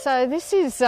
So this is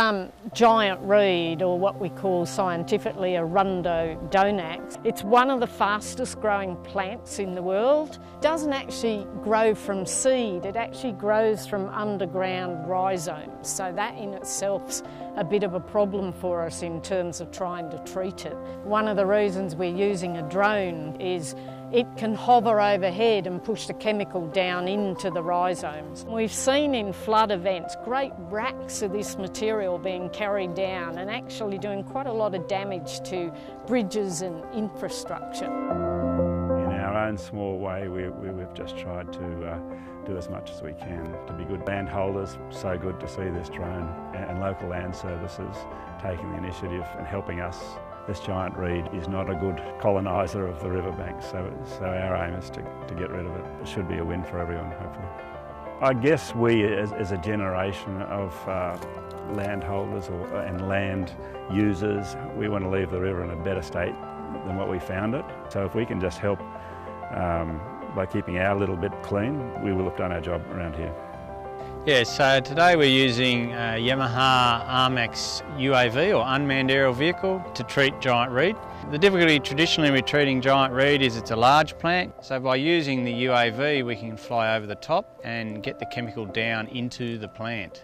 giant reed, or what we call scientifically Arundo donax. It's one of the fastest growing plants in the world. It doesn't actually grow from seed, it actually grows from underground rhizomes. So that in itself's a bit of a problem for us in terms of trying to treat it. One of the reasons we're using a drone is it can hover overhead and push the chemical down into the rhizomes. We've seen in flood events great racks of this material being carried down and actually doing quite a lot of damage to bridges and infrastructure. In our own small way, we've just tried to do as much as we can to be good landholders. So good to see this drone and local land services taking the initiative and helping us. This giant reed is not a good coloniser of the riverbanks, so our aim is to get rid of it. It should be a win for everyone, hopefully. I guess we, as a generation of landholders and land users, we want to leave the river in a better state than what we found it. So if we can just help by keeping our little bit clean, we will have done our job around here. Yeah, so today we're using a Yamaha Armax UAV, or unmanned aerial vehicle, to treat giant reed. The difficulty traditionally with treating giant reed is it's a large plant, so by using the UAV we can fly over the top and get the chemical down into the plant.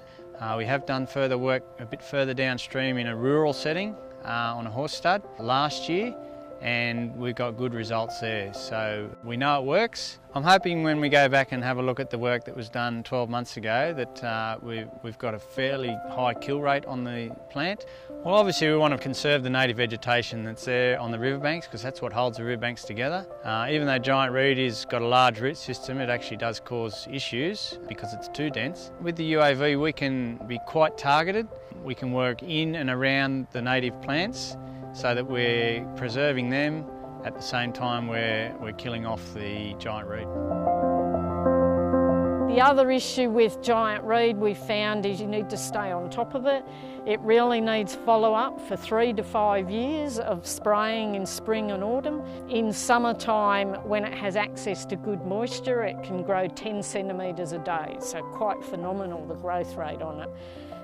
We have done further work a bit further downstream in a rural setting on a horse stud last year, and we've got good results there, so we know it works. I'm hoping when we go back and have a look at the work that was done 12 months ago that we've got a fairly high kill rate on the plant. Well, obviously we want to conserve the native vegetation that's there on the riverbanks, because that's what holds the riverbanks together. Even though giant reed has got a large root system, it actually does cause issues because it's too dense. With the UAV we can be quite targeted. We can work in and around the native plants so that we're preserving them at the same time we're killing off the giant reed. The other issue with giant reed we found is you need to stay on top of it. It really needs follow-up for 3 to 5 years of spraying in spring and autumn. In summertime, when it has access to good moisture, it can grow 10 centimetres a day, so quite phenomenal, the growth rate on it.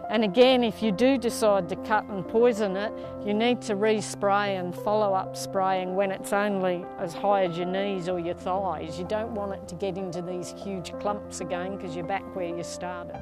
And again, if you do decide to cut and poison it, you need to respray and follow up spraying when it's only as high as your knees or your thighs. You don't want it to get into these huge clumps again because you're back where you started.